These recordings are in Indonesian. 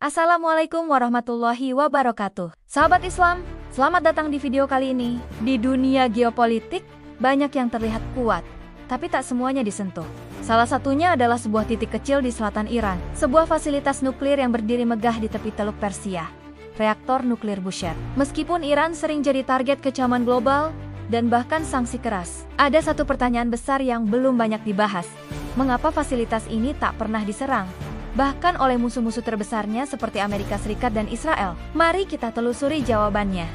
Assalamualaikum warahmatullahi wabarakatuh. Sahabat Islam, selamat datang di video kali ini. Di dunia geopolitik, banyak yang terlihat kuat, tapi tak semuanya disentuh. Salah satunya adalah sebuah titik kecil di selatan Iran, sebuah fasilitas nuklir yang berdiri megah di tepi Teluk Persia, reaktor nuklir Bushehr. Meskipun Iran sering jadi target kecaman global dan bahkan sanksi keras, ada satu pertanyaan besar yang belum banyak dibahas. Mengapa fasilitas ini tak pernah diserang? Bahkan oleh musuh-musuh terbesarnya seperti Amerika Serikat dan Israel. Mari kita telusuri jawabannya.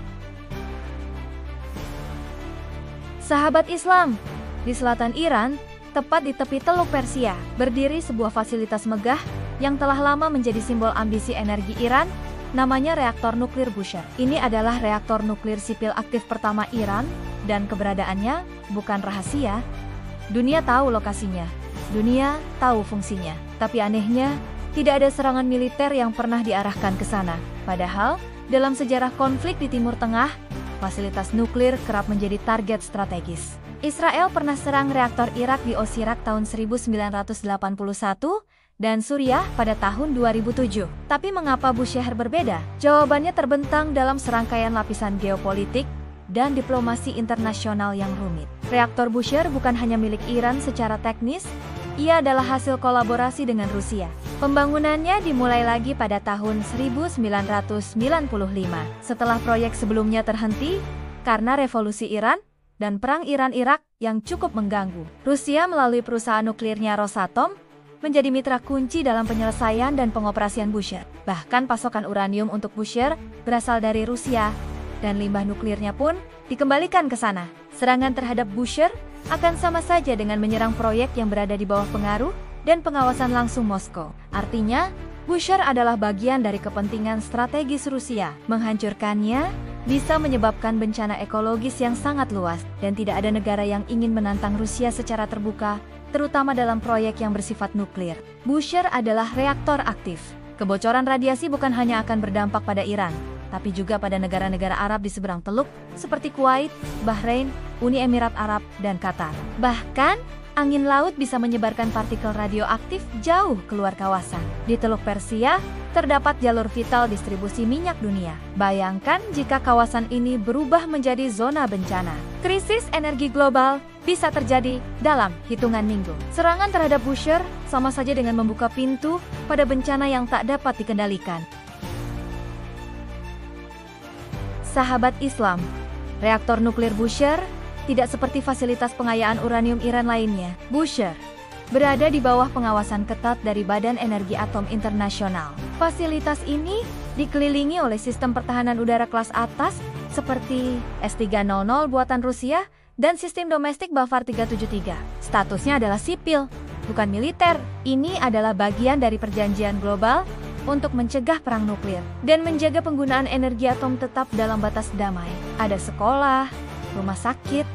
Sahabat Islam, di selatan Iran, tepat di tepi Teluk Persia, berdiri sebuah fasilitas megah yang telah lama menjadi simbol ambisi energi Iran, namanya reaktor nuklir Bushehr. Ini adalah reaktor nuklir sipil aktif pertama Iran, dan keberadaannya bukan rahasia. Dunia tahu lokasinya, dunia tahu fungsinya. Tapi anehnya, tidak ada serangan militer yang pernah diarahkan ke sana. Padahal, dalam sejarah konflik di Timur Tengah, fasilitas nuklir kerap menjadi target strategis. Israel pernah serang reaktor Irak di Osirak tahun 1981 dan Suriah pada tahun 2007. Tapi mengapa Bushehr berbeda? Jawabannya terbentang dalam serangkaian lapisan geopolitik dan diplomasi internasional yang rumit. Reaktor Bushehr bukan hanya milik Iran secara teknis, ia adalah hasil kolaborasi dengan Rusia. Pembangunannya dimulai lagi pada tahun 1995, setelah proyek sebelumnya terhenti karena revolusi Iran dan perang Iran-Irak yang cukup mengganggu. Rusia melalui perusahaan nuklirnya Rosatom menjadi mitra kunci dalam penyelesaian dan pengoperasian Bushehr. Bahkan pasokan uranium untuk Bushehr berasal dari Rusia, dan limbah nuklirnya pun dikembalikan ke sana. Serangan terhadap Bushehr akan sama saja dengan menyerang proyek yang berada di bawah pengaruh dan pengawasan langsung Moskow. Artinya, Bushehr adalah bagian dari kepentingan strategis Rusia. Menghancurkannya bisa menyebabkan bencana ekologis yang sangat luas, dan tidak ada negara yang ingin menantang Rusia secara terbuka, terutama dalam proyek yang bersifat nuklir. Bushehr adalah reaktor aktif. Kebocoran radiasi bukan hanya akan berdampak pada Iran, tapi juga pada negara-negara Arab di seberang teluk, seperti Kuwait, Bahrain, Uni Emirat Arab, dan Qatar. Bahkan, angin laut bisa menyebarkan partikel radioaktif jauh keluar kawasan. Di Teluk Persia, terdapat jalur vital distribusi minyak dunia. Bayangkan jika kawasan ini berubah menjadi zona bencana. Krisis energi global bisa terjadi dalam hitungan minggu. Serangan terhadap Bushehr sama saja dengan membuka pintu pada bencana yang tak dapat dikendalikan. Sahabat Islam, reaktor nuklir Bushehr tidak seperti fasilitas pengayaan uranium Iran lainnya. Bushehr berada di bawah pengawasan ketat dari Badan Energi Atom Internasional. Fasilitas ini dikelilingi oleh sistem pertahanan udara kelas atas seperti S-300 buatan Rusia dan sistem domestik Bavar 373. Statusnya adalah sipil, bukan militer. Ini adalah bagian dari perjanjian global untuk mencegah perang nuklir dan menjaga penggunaan energi atom tetap dalam batas damai. Ada sekolah, rumah sakit,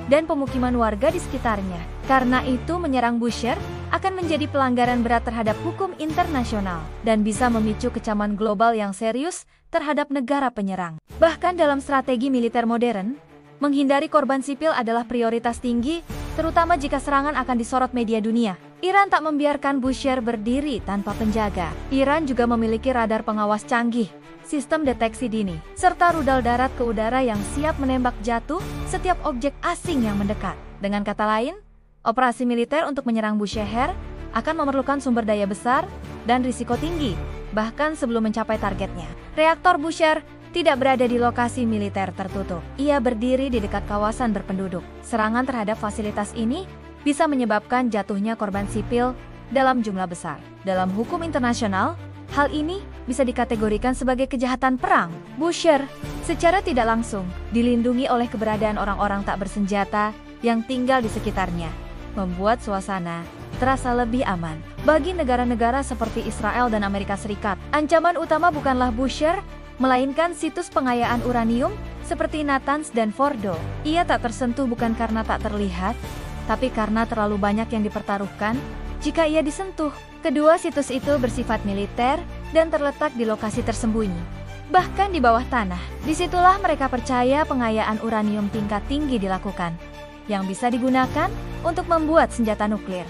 dan pemukiman warga di sekitarnya. Karena itu, menyerang Bushehr akan menjadi pelanggaran berat terhadap hukum internasional dan bisa memicu kecaman global yang serius terhadap negara penyerang. Bahkan dalam strategi militer modern, menghindari korban sipil adalah prioritas tinggi, terutama jika serangan akan disorot media dunia. Iran tak membiarkan Bushehr berdiri tanpa penjaga. Iran juga memiliki radar pengawas canggih, sistem deteksi dini, serta rudal darat ke udara yang siap menembak jatuh setiap objek asing yang mendekat. Dengan kata lain, operasi militer untuk menyerang Bushehr akan memerlukan sumber daya besar dan risiko tinggi, bahkan sebelum mencapai targetnya. Reaktor Bushehr tidak berada di lokasi militer tertutup. Ia berdiri di dekat kawasan berpenduduk. Serangan terhadap fasilitas ini bisa menyebabkan jatuhnya korban sipil dalam jumlah besar. Dalam hukum internasional, hal ini bisa dikategorikan sebagai kejahatan perang. Bushehr secara tidak langsung dilindungi oleh keberadaan orang-orang tak bersenjata yang tinggal di sekitarnya, membuat suasana terasa lebih aman. Bagi negara-negara seperti Israel dan Amerika Serikat, ancaman utama bukanlah Bushehr, melainkan situs pengayaan uranium seperti Natanz dan Fordo. Ia tak tersentuh bukan karena tak terlihat, tapi karena terlalu banyak yang dipertaruhkan jika ia disentuh. Kedua situs itu bersifat militer dan terletak di lokasi tersembunyi, bahkan di bawah tanah. Disitulah mereka percaya pengayaan uranium tingkat tinggi dilakukan, yang bisa digunakan untuk membuat senjata nuklir.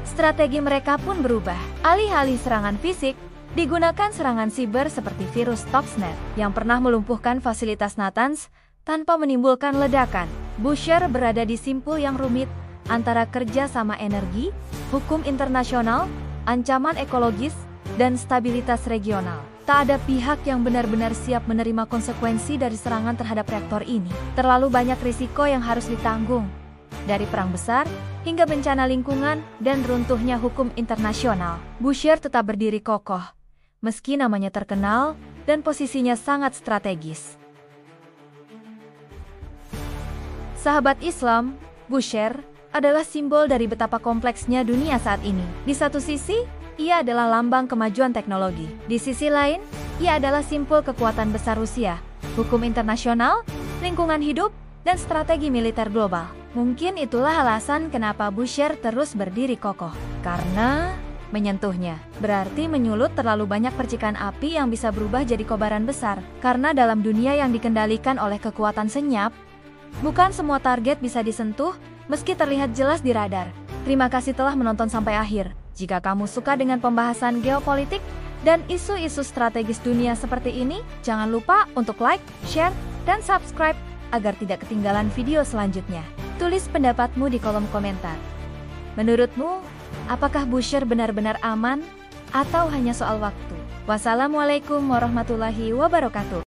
Strategi mereka pun berubah. Alih-alih serangan fisik, Digunakan serangan siber seperti virus Stuxnet yang pernah melumpuhkan fasilitas Natanz tanpa menimbulkan ledakan. Bushehr berada di simpul yang rumit antara kerja sama energi, hukum internasional, ancaman ekologis, dan stabilitas regional. Tak ada pihak yang benar-benar siap menerima konsekuensi dari serangan terhadap reaktor ini. Terlalu banyak risiko yang harus ditanggung, dari perang besar hingga bencana lingkungan dan runtuhnya hukum internasional. Bushehr tetap berdiri kokoh, meski namanya terkenal dan posisinya sangat strategis. Sahabat Islam, Bushehr adalah simbol dari betapa kompleksnya dunia saat ini. Di satu sisi, ia adalah lambang kemajuan teknologi. Di sisi lain, ia adalah simbol kekuatan besar Rusia, hukum internasional, lingkungan hidup, dan strategi militer global. Mungkin itulah alasan kenapa Bushehr terus berdiri kokoh. Karena menyentuhnya berarti menyulut terlalu banyak percikan api yang bisa berubah jadi kobaran besar. Karena dalam dunia yang dikendalikan oleh kekuatan senyap, bukan semua target bisa disentuh meski terlihat jelas di radar. Terima kasih telah menonton sampai akhir. Jika kamu suka dengan pembahasan geopolitik dan isu-isu strategis dunia seperti ini, jangan lupa untuk like, share, dan subscribe agar tidak ketinggalan video selanjutnya. Tulis pendapatmu di kolom komentar. Menurutmu, apakah Bushehr benar-benar aman atau hanya soal waktu? Wassalamualaikum warahmatullahi wabarakatuh.